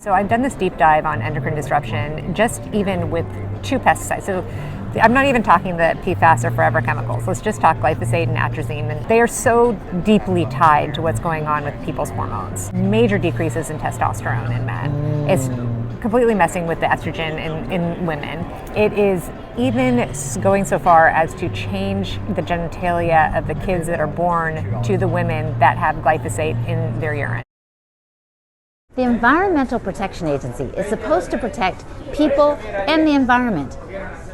So I've done this deep dive on endocrine disruption, just even with 2 pesticides. So I'm not even talking the PFAS or forever chemicals. Let's just talk glyphosate and atrazine. And they are so deeply tied to what's going on with people's hormones. Major decreases in testosterone in men. It's completely messing with the estrogen in women. It is even going so far as to change the genitalia of the kids that are born to the women that have glyphosate in their urine. The Environmental Protection Agency is supposed to protect people and the environment,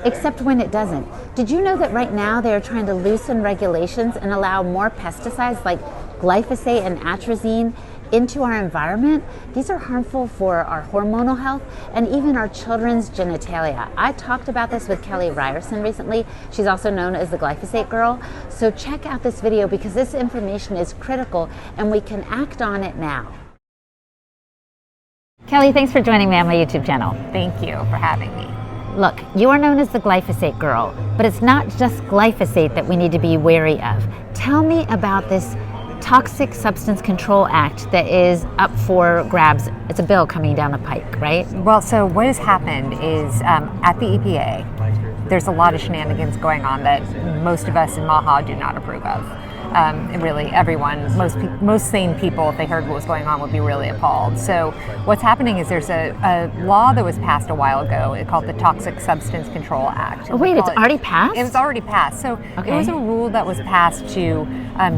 except when it doesn't. Did you know that right now they are trying to loosen regulations and allow more pesticides like glyphosate and atrazine into our environment? These are harmful for our hormonal health and even our children's genitalia. I talked about this with Kelly Ryerson recently. She's also known as the glyphosate girl. So check out this video because this information is critical and we can act on it now. Kelly, thanks for joining me on my YouTube channel. Thank you for having me. Look, you are known as the glyphosate girl, but it's not just glyphosate that we need to be wary of. Tell me about this Toxic Substance Control Act that is up for grabs. It's a bill coming down the pike, right? Well, so what has happened is at the EPA, there's a lot of shenanigans going on that most of us in MAHA do not approve of. Really, everyone, most sane people, if they heard what was going on, would be really appalled. So what's happening is there's a law that was passed a while ago called the Toxic Substance Control Act. Oh, wait, it's already passed? It was already passed. So okay. It was a rule that was passed to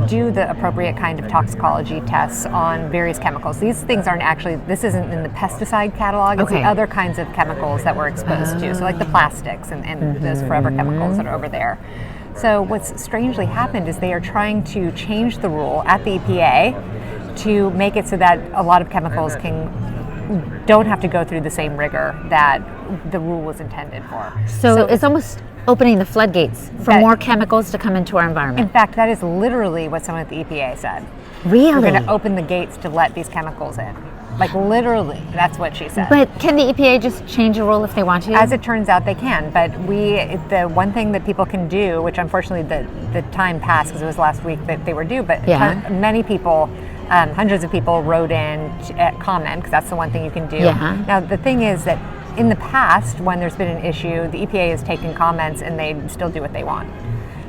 do the appropriate kind of toxicology tests on various chemicals. These things aren't actually, this isn't in the pesticide catalog, it's the other kinds of chemicals that we're exposed to. So like the plastics and those forever chemicals that are over there. So what's strangely happened is they are trying to change the rule at the EPA to make it so that a lot of chemicals don't have to go through the same rigor that the rule was intended for. So it's almost opening the floodgates for more chemicals to come into our environment. In fact, that is literally what someone at the EPA said. Really? We're going to open the gates to let these chemicals in. Like literally, that's what she said. But can the EPA just change a rule if they want to? As it turns out, they can. But the one thing that people can do, which unfortunately the time passed because it was last week that they were due, but many people, hundreds of people wrote in to comment, because that's the one thing you can do. Now, the thing is that in the past, when there's been an issue, the EPA has taken comments and they still do what they want.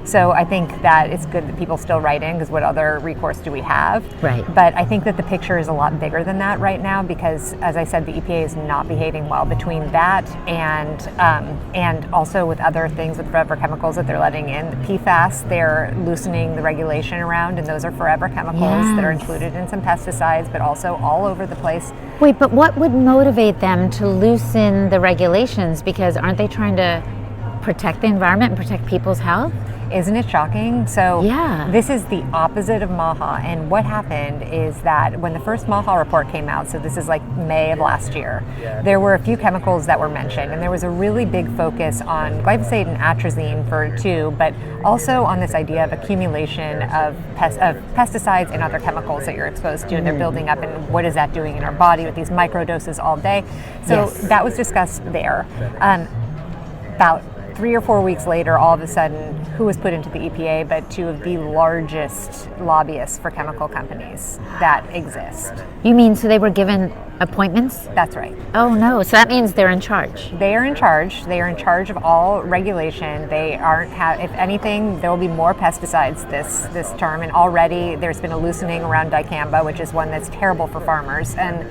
So I think that it's good that people still write in, because what other recourse do we have? Right. But I think that the picture is a lot bigger than that right now, because, as I said, the EPA is not behaving well between that and also with other things with forever chemicals that they're letting in. The PFAS, they're loosening the regulation around, and those are forever chemicals that are included in some pesticides, but also all over the place. Wait, but what would motivate them to loosen the regulations? Because aren't they trying to protect the environment and protect people's health? Isn't it shocking? So this is the opposite of MAHA. And what happened is that when the first MAHA report came out, so this is like May of last year, there were a few chemicals that were mentioned. And there was a really big focus on glyphosate and atrazine for 2, but also on this idea of accumulation of pesticides and other chemicals that you're exposed to. And they're building up, and what is that doing in our body with these microdoses all day? So that was discussed there. About 3 or 4 weeks later, all of a sudden, who was put into the EPA but 2 of the largest lobbyists for chemical companies that exist. You mean so they were given appointments? That's right. Oh no, so that means they're in charge. They are in charge. They are in charge of all regulation. They aren't if anything, there will be more pesticides this term, and already there's been a loosening around dicamba, which is one that's terrible for farmers. And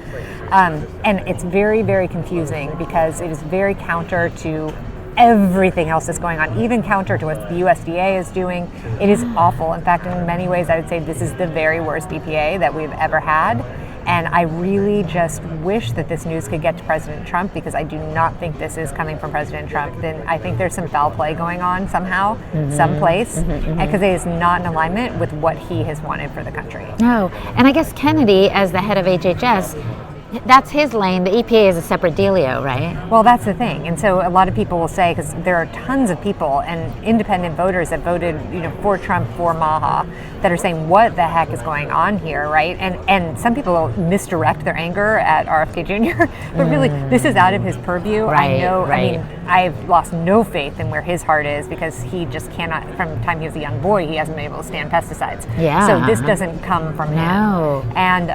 it's very, very confusing because it is very counter to everything else that's going on, even counter to what the USDA is doing. It is awful. In fact, in many ways, I would say this is the very worst EPA that we've ever had. And I really just wish that this news could get to President Trump, because I do not think this is coming from President Trump. Then I think there's some foul play going on somehow, someplace, because it is not in alignment with what he has wanted for the country. No, and I guess Kennedy, as the head of HHS, that's his lane. The EPA is a separate dealio, right? Well, that's the thing. And so a lot of people will say, because there are tons of people and independent voters that voted, for Trump, for MAHA, that are saying, what the heck is going on here, right? And some people will misdirect their anger at RFK Jr., but really, this is out of his purview. Right, I know, right. I've lost no faith in where his heart is, because he just cannot, from the time he was a young boy, he hasn't been able to stand pesticides. Yeah. So this doesn't come from him. No. And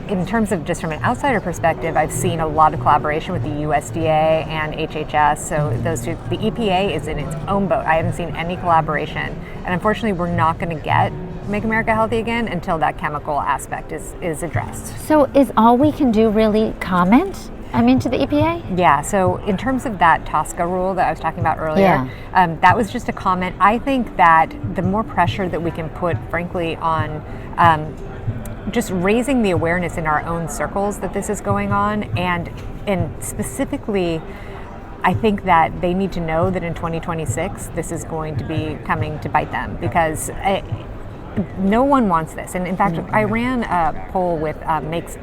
in terms of just from an outsider perspective, I've seen a lot of collaboration with the USDA and HHS. So those two, the EPA is in its own boat. I haven't seen any collaboration. And unfortunately, we're not going to get Make America Healthy Again until that chemical aspect is addressed. So is all we can do really comment? To the EPA? Yeah, so in terms of that TSCA rule that I was talking about earlier, that was just a comment. I think that the more pressure that we can put, frankly, on just raising the awareness in our own circles that this is going on, and specifically, I think that they need to know that in 2026, this is going to be coming to bite them, because no one wants this. And in fact, I ran a poll with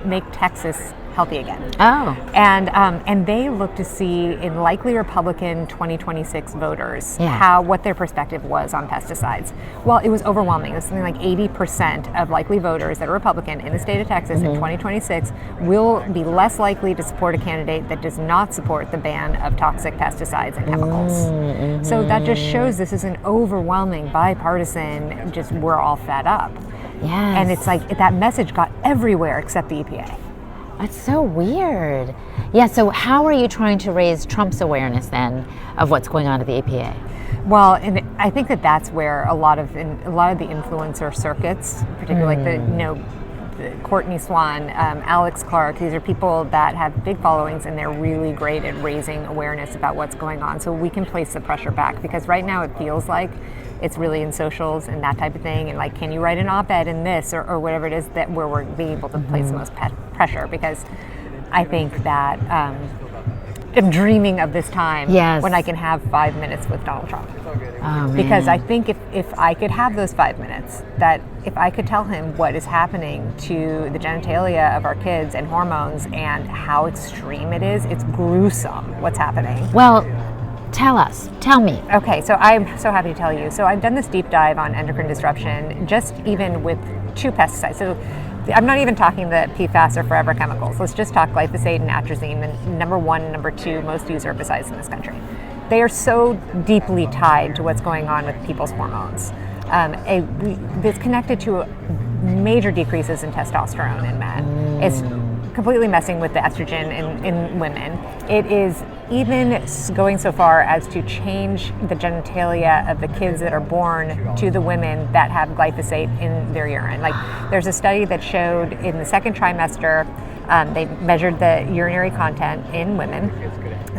Make Texas Healthy Again. Oh. And they look to see in likely Republican 2026 voters what their perspective was on pesticides. Well, it was overwhelming. It was something like 80% of likely voters that are Republican in the state of Texas in 2026 will be less likely to support a candidate that does not support the ban of toxic pesticides and chemicals. So that just shows this is an overwhelming bipartisan, just we're all fed up. Yes. And it's like that message got everywhere except the EPA. That's so weird. Yeah, so how are you trying to raise Trump's awareness then of what's going on at the EPA? Well, and I think that's where a lot of the influencer circuits, particularly like the Courtney Swan, Alex Clark, these are people that have big followings, and they're really great at raising awareness about what's going on. So we can place the pressure back, because right now it feels like it's really in socials and that type of thing, and like, can you write an op-ed in this or whatever it is, that where we're being able to place the most pressure, because I think that I'm dreaming of this time when I can have 5 minutes with Donald Trump. Oh, because I think if I could have those 5 minutes, that if I could tell him what is happening to the genitalia of our kids and hormones and how extreme it is, it's gruesome what's happening. Well, tell me. Okay, so I'm so happy to tell you. So I've done this deep dive on endocrine disruption, just even with 2 pesticides. So I'm not even talking the PFAS or forever chemicals. Let's just talk glyphosate and atrazine, the number 1 and number 2 most used herbicides in this country. They are so deeply tied to what's going on with people's hormones. It's connected to major decreases in testosterone in men. It's completely messing with the estrogen in women. It is even going so far as to change the genitalia of the kids that are born to the women that have glyphosate in their urine. Like, there's a study that showed in the second trimester, they measured the urinary content in women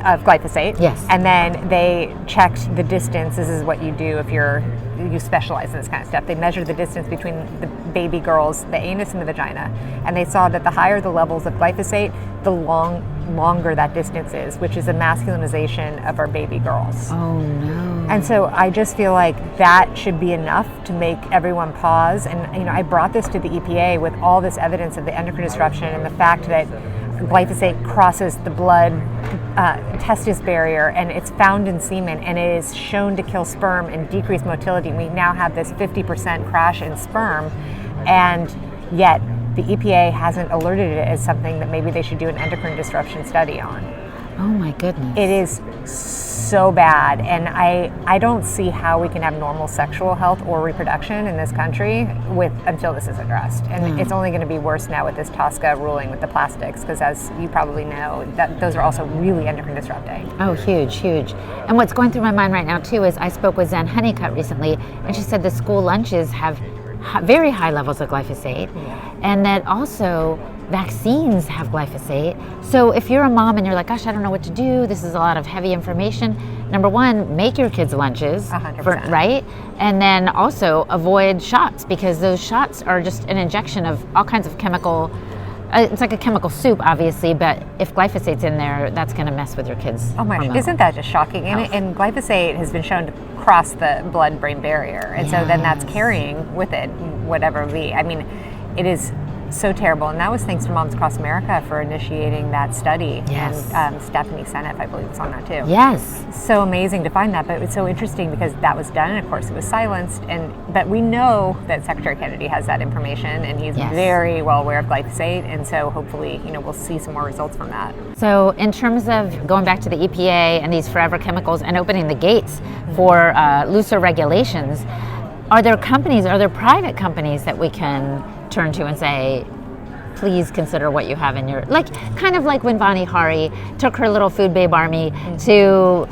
of glyphosate. Yes. And then they checked the distance. This is what you do if you specialize in this kind of stuff. They measured the distance between the baby girls, the anus and the vagina, and they saw that the higher the levels of glyphosate, the longer that distance is, which is a masculinization of our baby girls. Oh no. And so I just feel like that should be enough to make everyone pause. And I brought this to the EPA with all this evidence of the endocrine disruption and the fact that glyphosate crosses the blood testis barrier, and it's found in semen, and it is shown to kill sperm and decrease motility. We now have this 50% crash in sperm, and yet the EPA hasn't alerted it as something that maybe they should do an endocrine disruption study on. Oh my goodness. It is so bad, and I don't see how we can have normal sexual health or reproduction in this country until this is addressed. And it's only going to be worse now with this TSCA ruling with the plastics, because as you probably know, that those are also really endocrine disrupting. Oh, huge. And what's going through my mind right now too is I spoke with Zen Honeycutt recently, and she said the school lunches have very high levels of glyphosate, and that also vaccines have glyphosate. So if you're a mom and you're like, gosh, I don't know what to do, this is a lot of heavy information, number 1, make your kids lunches, 100%. Right? And then also avoid shots, because those shots are just an injection of all kinds of chemical, it's like a chemical soup, obviously, but if glyphosate's in there, that's going to mess with your kids. Oh my gosh, isn't that just shocking? And glyphosate has been shown to cross the blood-brain barrier, and so then that's carrying with it whatever it is so terrible. And that was thanks to Moms Across America for initiating that study. Yes. And Stephanie Seneff, I believe, was on that too. Yes. So amazing to find that, but it's so interesting because that was done, and of course it was silenced. But we know that Secretary Kennedy has that information, and he's very well aware of glyphosate, and so hopefully, we'll see some more results from that. So in terms of going back to the EPA and these forever chemicals and opening the gates for looser regulations, are there private companies that we can turn to and say, please consider what you have in your, like, kind of like when Vani Hari took her little food babe army to,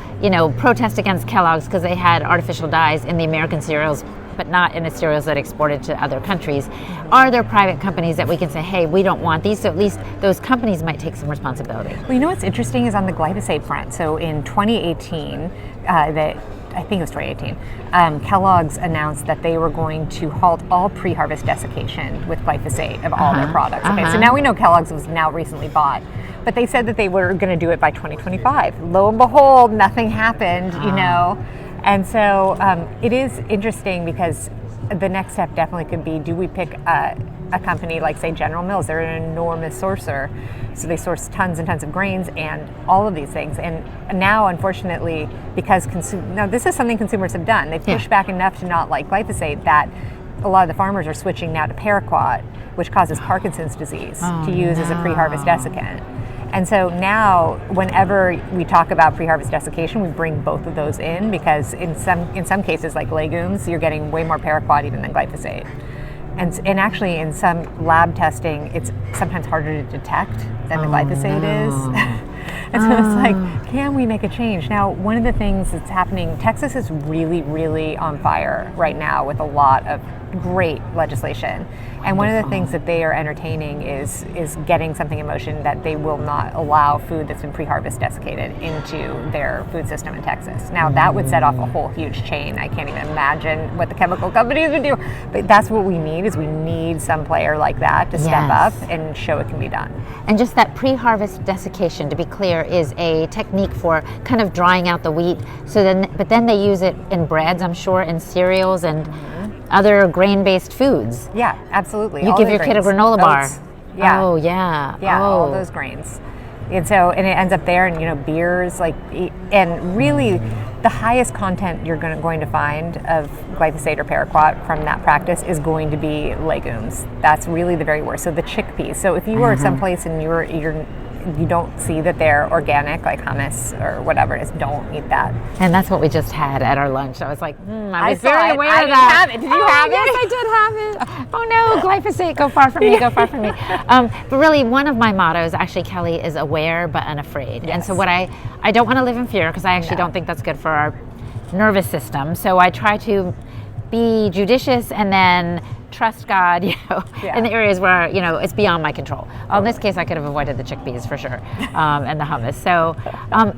protest against Kellogg's because they had artificial dyes in the American cereals, but not in the cereals that exported to other countries. Are there private companies that we can say, hey, we don't want these, so at least those companies might take some responsibility? Well, what's interesting is on the glyphosate front. So in 2018, I think it was 2018, Kellogg's announced that they were going to halt all pre-harvest desiccation with glyphosate of all their products. Okay, so now we know Kellogg's was now recently bought, but they said that they were going to do it by 2025. Lo and behold, nothing happened, And so it is interesting because the next step definitely could be, do we pick a company like, say, General Mills? They're an enormous sourcer. So they source tons and tons of grains and all of these things. And now, unfortunately, because this is something consumers have done. They've pushed back enough to not like glyphosate that a lot of the farmers are switching now to paraquat, which causes Parkinson's disease, to use as a pre-harvest desiccant. And so now, whenever we talk about pre-harvest desiccation, we bring both of those in, because in some cases, like legumes, you're getting way more paraquat even than glyphosate. And actually, in some lab testing, it's sometimes harder to detect than the glyphosate is. And so it's like, can we make a change? Now, one of the things that's happening, Texas is really, really on fire right now with a lot of great legislation. And one of the things that they are entertaining is getting something in motion that they will not allow food that's been pre-harvest desiccated into their food system in Texas. Now, that would set off a whole huge chain. I can't even imagine what the chemical companies would do. But that's what we need, is we need some player like that to step up and show it can be done. And just that pre-harvest desiccation, to be clear, is a technique for kind of drying out the wheat. But then they use it in breads, I'm sure, in cereals and other grain-based foods. Yeah, absolutely. You all give your kid a granola bar. Yeah. Oh, yeah. Yeah, all those grains. And so, and it ends up there, and beers, and really the highest content you're going to find of glyphosate or paraquat from that practice is going to be legumes. That's really the very worst. So the chickpeas. So if you are someplace and you don't see that they're organic, like hummus or whatever it is, don't eat that. And that's what we just had at our lunch. I was like, I was very aware of that. Did you have it? Yes, I did have it. Oh no, glyphosate, go far from me, go far from me. But really, one of my mottos, actually, Kelly, is aware but unafraid. Yes. And so I don't want to live in fear, because I actually don't think that's good for our nervous system. So I try to be judicious and then trust God, in the areas where, it's beyond my control. In this case, I could have avoided the chickpeas for sure, and the hummus. So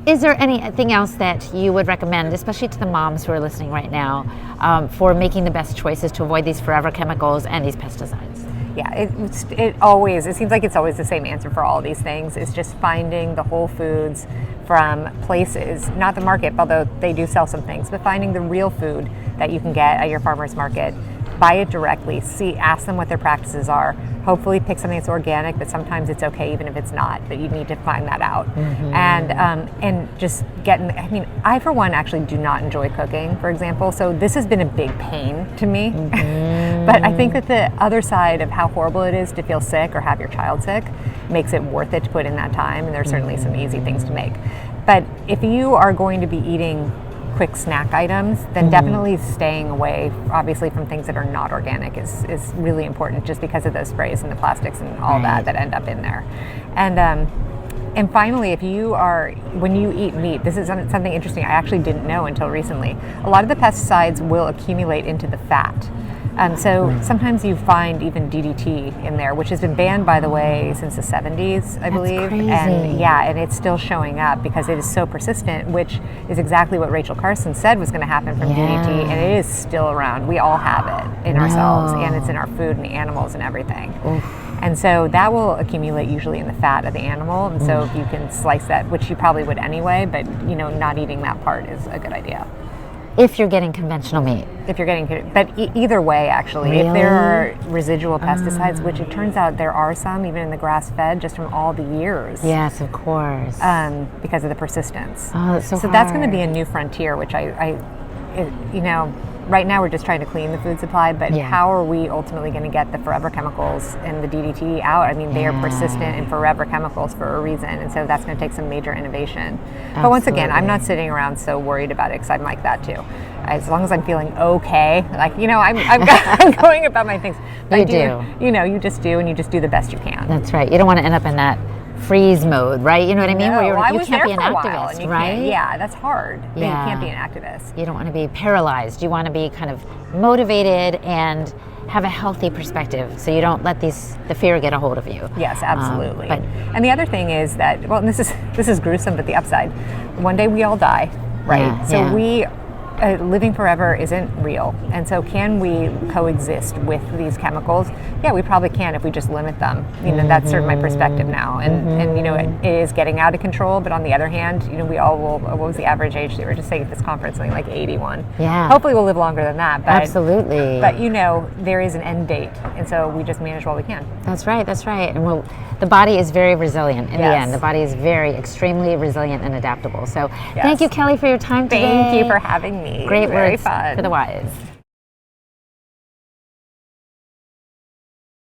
is there anything else that you would recommend, especially to the moms who are listening right now, for making the best choices to avoid these forever chemicals and these pesticides? Yeah, it seems like it's always the same answer for all of these things. It's just finding the whole foods from places, not the market, although they do sell some things, but finding the real food that you can get at your farmer's market. Buy it directly, ask them what their practices are. Hopefully pick something that's organic, but sometimes it's okay even if it's not, but you need to find that out. And just I for one actually do not enjoy cooking, for example, so this has been a big pain to me. But I think that the other side of how horrible it is to feel sick or have your child sick makes it worth it to put in that time, and there's certainly some easy things to make. But if you are going to be eating quick snack items, then definitely staying away, obviously, from things that are not organic is really important, just because of those sprays and the plastics and all that end up in there. And finally, when you eat meat, this is something interesting I actually didn't know until recently. A lot of the pesticides will accumulate into the fat. So sometimes you find even DDT in there, which has been banned, by the way, since the 70s, I believe. That's crazy. And it's still showing up because it is so persistent, which is exactly what Rachel Carson said was going to happen from DDT, and it is still around. We all have it in ourselves, and it's in our food and the animals and everything. And so that will accumulate usually in the fat of the animal, and so if you can slice that, which you probably would anyway, but not eating that part is a good idea. If you're getting conventional meat. But either way, actually, Really? if there are residual pesticides, which it turns out there are some, even in the grass-fed, just from all the years. Yes, of course. Because of the persistence. Oh, that's so that's going to hard. be a new frontier, which right now we're just trying to clean the food supply, but Yeah. how are we ultimately going to get the forever chemicals and the DDT out? I mean, they are persistent and forever chemicals for a reason, and so that's going to take some major innovation. But once again, I'm not sitting around so worried about it, because I'm like that too. As long as I'm feeling okay, like, I'm going about my things. You do. You just do, and you just do the best you can. That's right. You don't want to end up in that freeze mode, right? You know what I mean? No, Where I you was can't there be an for a while, activist, and you right? can't- Yeah, that's hard. Yeah. You can't be an activist. You don't want to be paralyzed. You want to be kind of motivated and have a healthy perspective, so you don't let the fear get a hold of you. Yes, absolutely. And the other thing is that, well, and this is gruesome, but the upside, one day we all die, right? Yeah, so yeah. living forever isn't real, and so can we coexist with these chemicals? Yeah, we probably can if we just limit them. That's sort of my perspective now, and it is getting out of control. But on the other hand, we all will. What was the average age? They were just saying at this conference, something like 81. Yeah. Hopefully, we'll live longer than that. But, Absolutely. But there is an end date, and so we just manage while we can. That's right. That's right. And the body is very resilient in the Yes. end. The body is extremely resilient and adaptable. So Yes. thank you, Kelly, for your time today. Thank you for having me. Great Very words fun. for the wise.